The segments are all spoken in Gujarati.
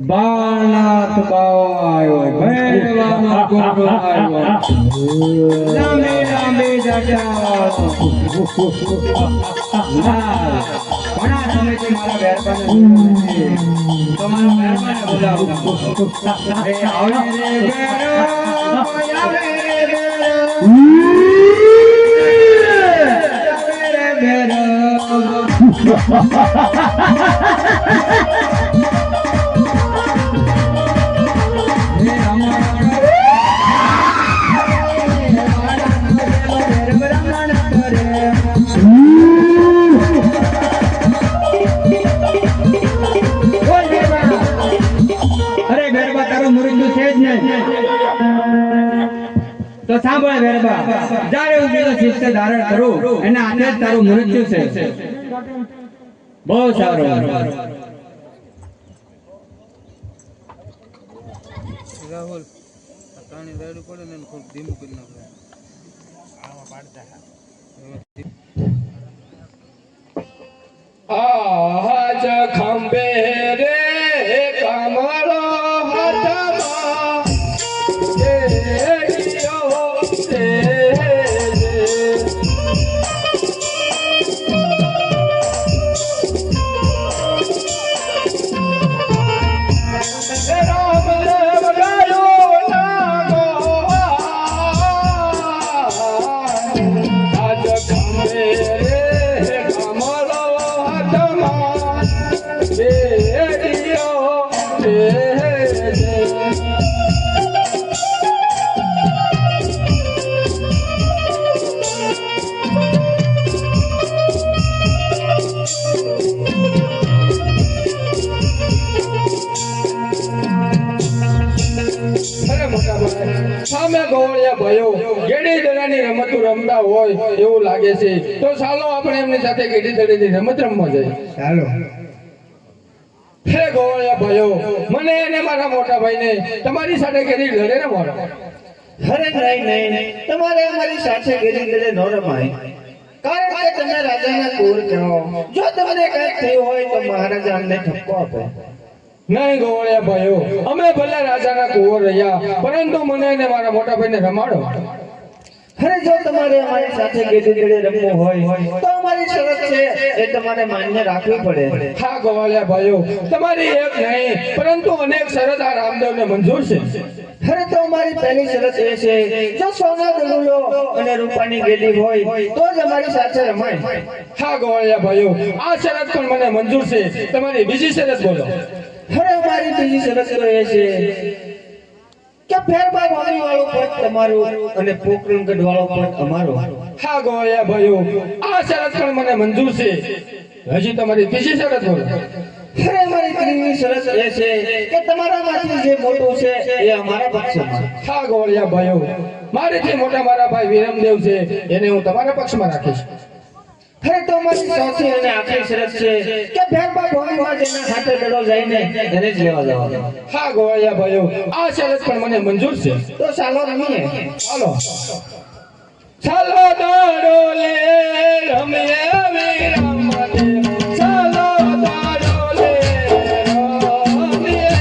બાળનાથ બાવો આવ્યો, ભૈરવાનો ગોળો આવ્યો, લાંબી લાંબી જટા ઘણા સમયથી મારા મહેરબાને તમારો મહેરબાને બોલાવું એ આવે રે બેરો આવે રે બેરો તો સાંભળ વેરબા, જ્યારે હું પેલો શિષ્ય ધારણ કરું એના હાથે જ તારું મૃત્યુ છે. બહુ સારું. રાહુલ પાણી રેડું પડે ને થોડું ધીમું કરી નાખો. આજ ખંભે રે કમળો રમતા હોય એવું લાગે છે, તો ચાલો આપણે એમની સાથે ગેડી દડીની રમત રમવા જઈએ. ચાલો. હે ગોળિયા ભાઈઓ, મને અને મારા મોટા ભાઈને તમારી સાથે ગેડી લડે ને મારો. અરે નહીં, તમારે અમારી સાથે ગેડી લડે ન રમાય, કારણ કે તમે રાજાના કુંવર છો. જો તમને કંઈક થયું હોય તો મહારાજા અમને ઠપકો આપે. નહીં ગોળિયા ભાઈઓ, અમે ભલે રાજાના કુંવર રહ્યા, પરંતુ મને અને મારા મોટા ભાઈને રમાડો. અરે જો તમારે અમારી સાથે ગેડી ગેડી રમવું હોય તો અમારી શરત છે એ તમારે માન્ય રાખવી પડે. હા ગોવાળિયા ભાઈઓ, તમારી એક નહીં પરંતુ અનેક શરત આ રામદેવને મંજૂર છે. અરે તો અમારી પહેલી શરત એ છે, જો સોના દલુલો અને રૂપાની ગેડી હોય તો જ અમારી સાથે રમાય. હા ગોવાળિયા ભાઈઓ, આ શરત પણ મને મંજૂર છે. તમારી બીજી શરત બોલો. અરે અમારી બીજી શરત તો એ છે કે ફેરબા વાળી વાળો પદ તમારું અને પોકરણગઢ વાળો પદ અમારો. હા ગોવાળિયા ભાઈઓ, આ શરત પણ મને મંજૂર છે. હજી તમારી ત્રીજી શરત બોલો. અરે અમારી ત્રીજી શરત એ છે કે તમારામાંથી જે મોટું છે એ અમારા પક્ષમાં. હા ગોવાળિયા ભાઈઓ, મારેથી મોટા મારા ભાઈ વિરમદેવ છે, એને હું તમારા પક્ષમાં રાખીશ. અરે તો અમારી ચોથી અને આખરી શરત છે કે ફેરબા ભોગીમાં જેના હાથે દડો જઈને એને જ લેવા જવાનો. હા ગોવાળિયા ભાઈઓ, આ શરત પણ મને મંજૂર છે. તો ચાલો રમીએ. ચાલો ચાલો દાડો લે રમીએ વિરમદેવ. ચાલો દાડો લે રમીએ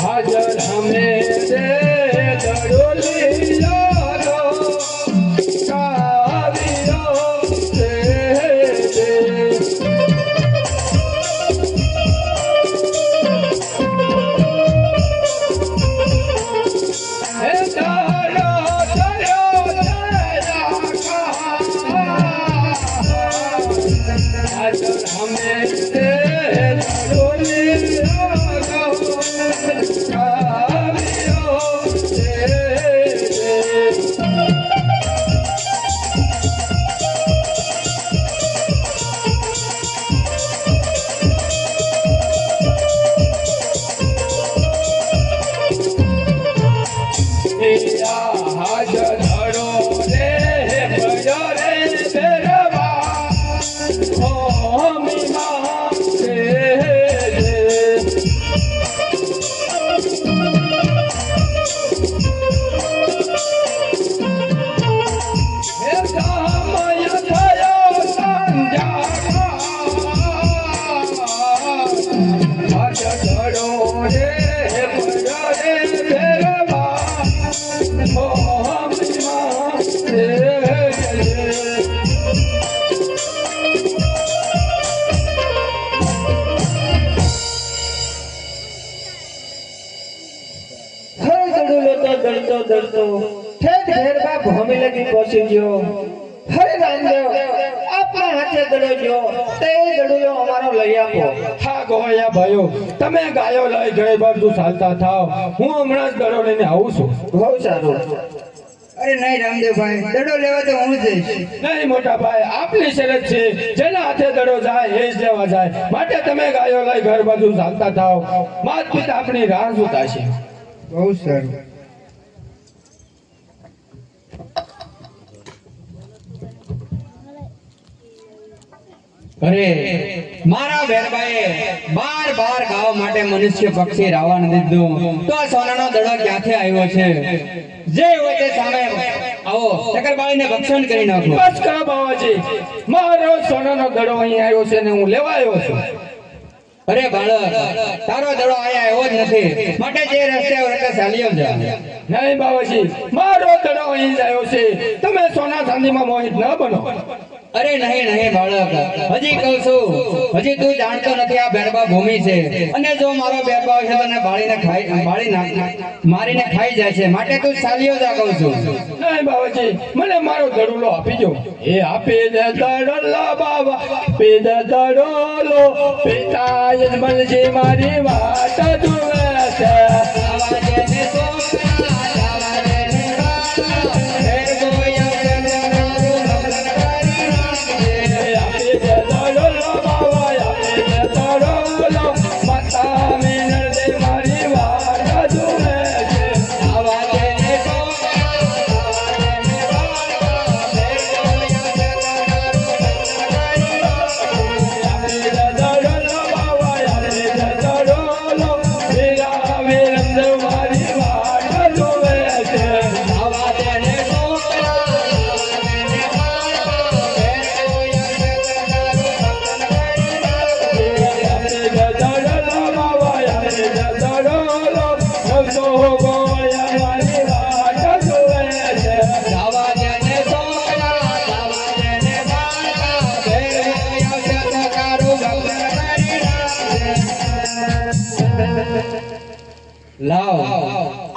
હાજર હમે દે દડોલિયો કાવ્યો દે હે તારો તારો હાજર હમે દે દડોલિયો હાજર ધડો રે ભજો રે બેરવા ઓ મીમા રે હે સમય થયો સંધ્યા હાજર ધડો રે ભજો રે બેરવા ઓ મીમા રે હર દડુલો તો દડતો દડતો ઠેઠ ભેરબા ભૂમિ લગી પહોંચી ગયો. હરે રામદેવ આપના હાથે દડો ગયો તે દડુલો અમારો લઈ આપો. હા ગોવાળિયા ભાઈઓ તમે ગાયો લઈ ગઈ બાજુ ચાલતા થાવ હું હમણાં જ દડો લઈને આવું છું. બહુ સારું. અરે નહીં રામદેવભાઈ, દડો લેવા તો હું જઈશ. નહીં મોટા ભાઈ આપની શરત છે જેના હાથે દડો જાય એ જ લેવા જાય માટે તમે ગાયો લઈ ઘર બાજુ ચાલતા થાવ માત પિતા આપણી રાહ જોતા છે. બહુ સારું. અરે મારા વેરબાએ બાર ગાવા માટે મનુષ્ય પક્ષી રાવણ દીધું તો આ સોનાનો દડો ક્યાંથી આવ્યો છે? જે હોય તે સામે આવો ચક્રબાળીને ભક્ષણ કરી નાખો. બસ કરો બાવાજી મારો સોનાનો દડો અહીં આવ્યો છે ને હું લેવા આવ્યો છું. અરે બાળક, તારો દડો આયા એવો જ નથી, માટે જે રસ્તે ચાલ્યો જા. નહીં બાવાજી મારો દડો અહીં જ આવ્યો છે તમે સોના ચાંદીમાં મોહિત ન બનો. અરે નહીં બાળક, હજી કહું છું, હજી તું જાણતો નથી આ બેરબા ભૂમિ છે અને જો મારો બેરબા છે તને મારીને ખાઈ જાય છે, માટે તું ચાલ્યો જા કહું છું. નહીં બાવાજી મને મારો દડુલો આપી દો. એ આપી દે દડોલા બાબા આપી દે દડોલો પિતા યજમાનજી મારી વાત જુએ છે. આપી દે દડોલો બાબા આપી દે દડોલો માતા મેનરદે મારી વાત જુએ છે. આપી દે દડોલો બાબા આપી દે દડોલો વીરા વીરંદ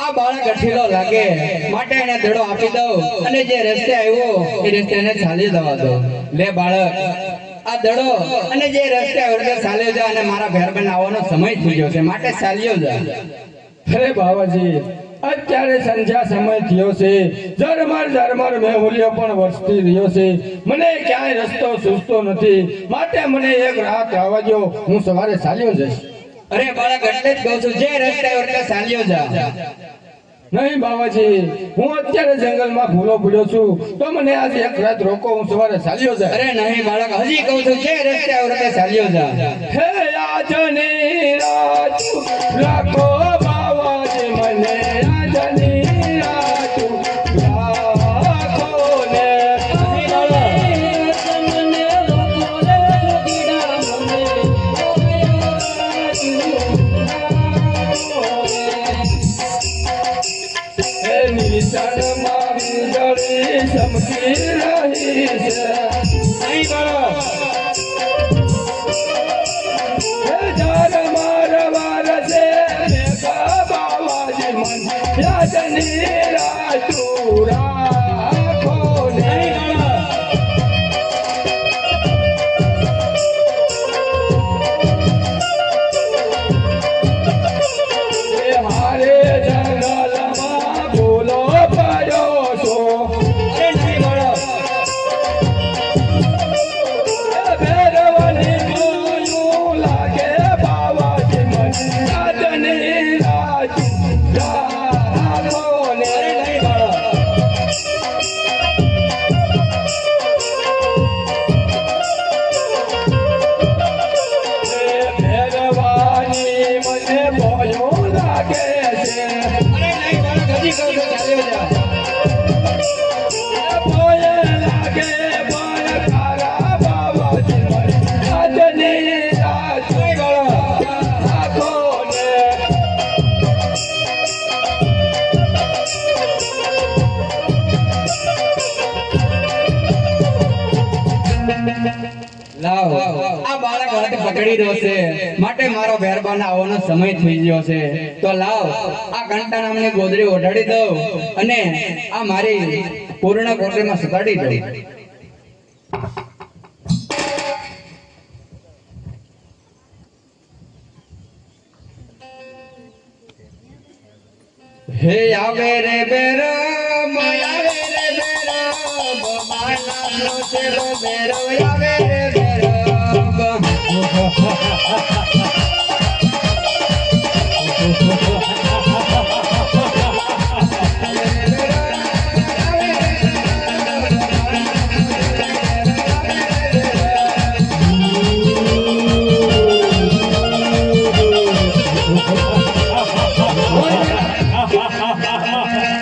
આ બાળક અઠીલો લાગે માટે એને દડો આપી દઉં અને જે રસ્તે આવ્યો એ રસ્તે એને ચાલી જવા દો. લે બાળક, આ દડો અને જે રસ્તે આવ્યો તે ચાલ્યો જા અને મારા ભેરબન આવવાનો સમય થઈ ગયો છે માટે ચાલ્યો જા. અરે બાવાજી, અત્યારે સંધ્યા સમય થયો છે. ઝરમર મેહુલિયો પણ વરસતી રહ્યો છે. મને ક્યાંય રસ્તો સૂઝતો નથી, માટે મને એક રાત આવવા દો, હું સવારે ચાલ્યો જઈશ. અરે બાળક, એટલે જ કહું છું જે રસ્તે આવ્યો તે ચાલ્યો જા. નહીં બાવાજી, હું અત્યારે જંગલમાં ભૂલો પડ્યો છું, તો મને આજે એક રાત રોકો, હું સવારે ચાલ્યો જાય. અરે નહીં બાળક, હજી કહું છું જે રસ્તે આવ્યો તે ચાલ્યો જા. હે આજની રાત રાખો બાવાજી, મને આજની રાત રાખો ને. હે નિશાળમાં વીજળી ચમકી રહી છે. નહીં બાળક, હે ઝરમર વરસે મેઘા બાવાજી, મને આજની રાત રાખો ને. હે હારે જંગલમાં ભૂલો પડ્યો છો. અરે નહીં બાળક, ભેરવની જોયું લાગે બાવાજી, મને આજની રાત રાખો ને. અરે નહીં બાળક, ભેરવાની મને ભયો લાગે છે. અરે નહીં બાળક, હજી કહું છું ચાલ્યો જા. ભય લાગે ભય તારા બાવાજી, મને આજની રાત રાખો ને. લાવ, આ બાળક હાથ પકડી રહ્યો છે માટે મારો મહેરબાન આવવાનો સમય થઈ ગયો છે. તો લાવ, આ ઘંટા નામની ગોદડી ઓઢાડી દઉં અને આ મારી પૂર્ણ કોટરીમાં સુતાડી દઉં. હે આવે રે બેરો, આવે રે બેરો, માલાનો છેડો બેરો, આવે રે બેરો.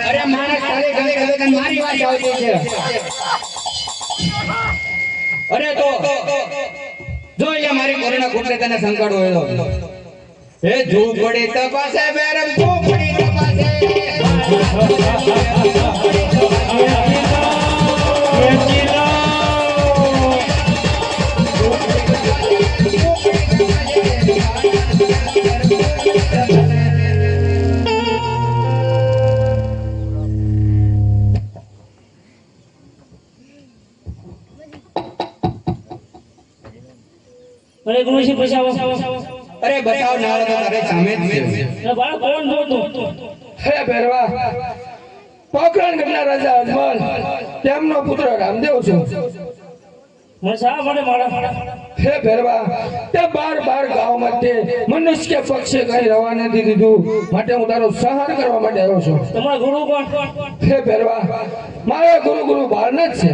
અરે માણસ તારી ગલે ગલે તને મારી વાત આવતી છે. અરે તો જો અહીંયા મારી કોરોના કુટરે તને સંકટ હોય તો હે ઝૂંપડી તપાસે બેરમ, ઝૂંપડી તપાસે. અરે ગુરુજી બચાવો. અરે બતાવ નાળ તો તારે સામે જ છે. અરે બાળક કોણ જોતું? હે ભેરવા, પોકરણગઢના રાજા અજમલ, તેમનો પુત્ર રામદેવ છું. મને શા માટે મારા? હે ભેરવા, તે 12 ગામ માટે મનુષ્ય પક્ષે કઈ રવા નથી દીધું, માટે હું તારો સહાર કરવા માટે આવ્યો છું. તમારા ગુરુ કોણ? હે ભેરવા, મારા ગુરુ બારનાથ છે.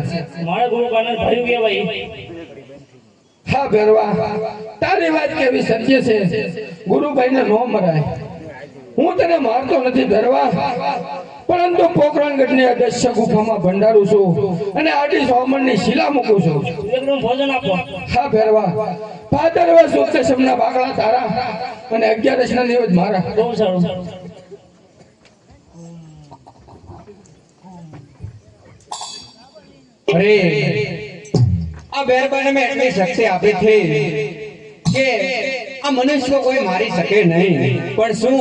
મારા ગુરુ કોણ ભાઈ કહેવાય? હા ભેરવા, તારી વાત કેવી સત્ય છે. ગુરુભાઈને નો મરાય. હું તને મારતો નથી ભેરવા, પરંતુ પોકરણગઢની અદશ્ય ગુફામાં ભંડારું છું અને આડી સોમણની શિલા મૂકું છું. એકદમ ભોજન આપો. હા ભેરવા, ભાદરવા સુદ દશમના બાગલા તારા અને 11 દિવસ મારા. બહુ સારું. અરે આ મહેરબાને મેં એટલી શક્તિ આપી હતી કે આ મનુષ્ય કોઈ મારી શકે નહીં. પણ શું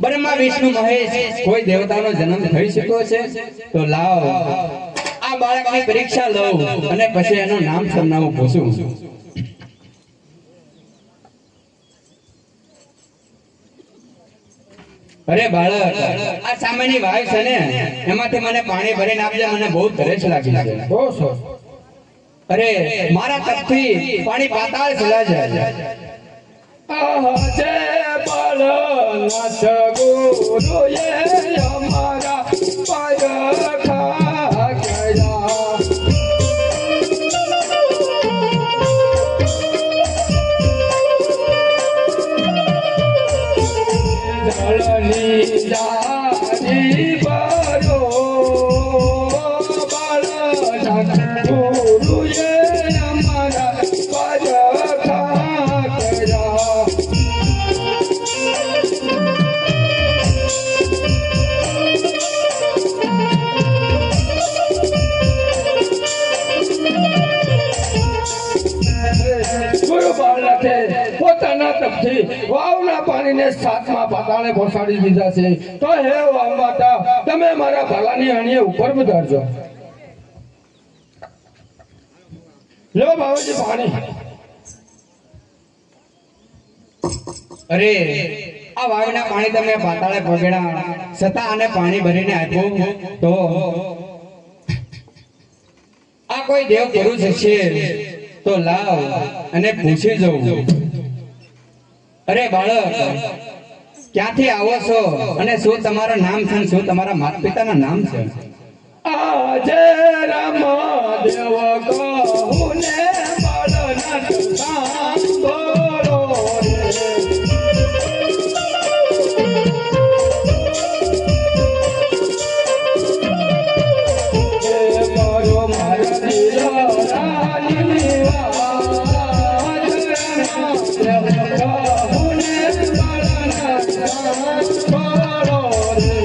બ્રહ્મા વિષ્ણુ મહેશ કોઈ દેવતાનો જન્મ થઈ શક્યો છે? તો લાવ આ બાળકની પરીક્ષા લઉં અને પછી એનું નામ સરનામું પૂછું. અરે બાળક, આ સામેની વાય છે ને, એમાંથી મને પાણી ભરીને આપજે, મને બહુ તરસ લાગી છે. બહુ સરસ. અરે મારા તપથી પાણી પાતાળ ચલા જાય. આહા જય બાળનાથ ગુરુએ અમારા પાય ખા ગયા. જળની જારી બરો બાળનાથ ગુરુએ અમારા પાય ખા ગયા. ગુરુ બાળકે પોતાના તપથી વાવના પાણીને સાતમા પાતાળે પહોંચાડી દીધા છે. તો હે વાવ માતા, તમે મારા ભલાની અણીએ ઉપર વધારજો. લો બાબાજી પાણી. અરે આ વાવના પાણી તમે પાતાળે પગેડા છતાં આને પાણી ભરીને આપ્યું તો આ કોઈ દેવ પુરુષ છે? તો લાવ અને પૂછી જવું. અરે બાળક, ક્યાંથી આવો છો અને શું તમારું નામ છે અને શું તમારા માતા પિતાના નામ છે? આજે રામ દેવ કહું ને બાળનાથ સાંભળો રે. હે મારો મારા દિલરાની વાત, રામ દેવ કહું ને બાળનાથ સાંભળો રે.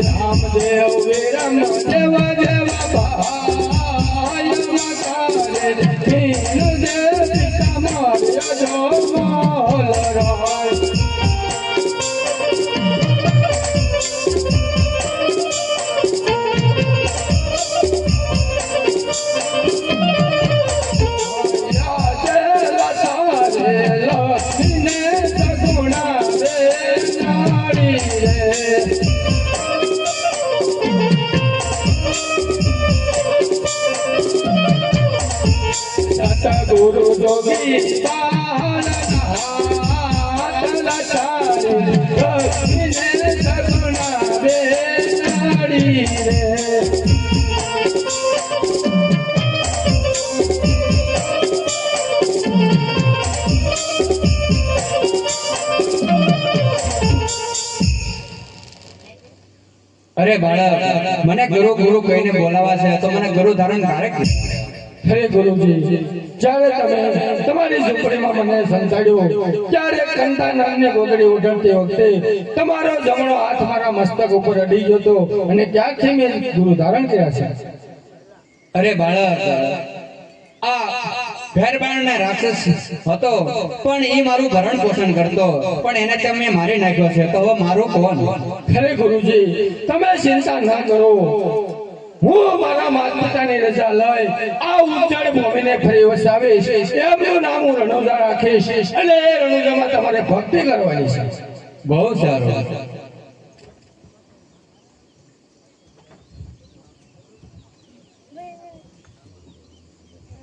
રામદેવ વિરમ દેવા દેવા ભાઈ મકારે દીન દેવ પિતા માર્યા જો મોલ રાય. ગુરુ જોગી સગુણા રે નાડી રે. અરે બાળક, મને ગુરુ ગુરુ કહીને બોલાવા છે તો મને ગુરુ ધારણ ક્યારે કર્યું? હરે ગુરુજી, જ્યારે તમે તમારી ઝૂંપડીમાં મને સંતાડ્યો ત્યારે કંતા નામની ગોદડી ઉઠાડતી વખતે તમારો જમણો હાથ મારા મસ્તક ઉપર અડી ગયો હતો અને ત્યારથી મેં ગુરુ ધારણ કર્યા છે. અરે બાળક, આ ભેરબાણના રાક્ષસ હતો પણ એ મારું ભરણ પોષણ કરતો, પણ એને તમે મારી નાખ્યો છે, તો હવે મારું કોણ? હરે ગુરુજી, તમે ચિંતા ના કરો. હું મારા માતા પિતાની રજા લઈ આ ઉજ્જડ ભૂમિને ફરી વસાવીશ. એમનું નામ હું રણુજા રાખીશ અને એ રણુજામાં તમારે ભક્તિ કરવાની છે. બહુ સારું.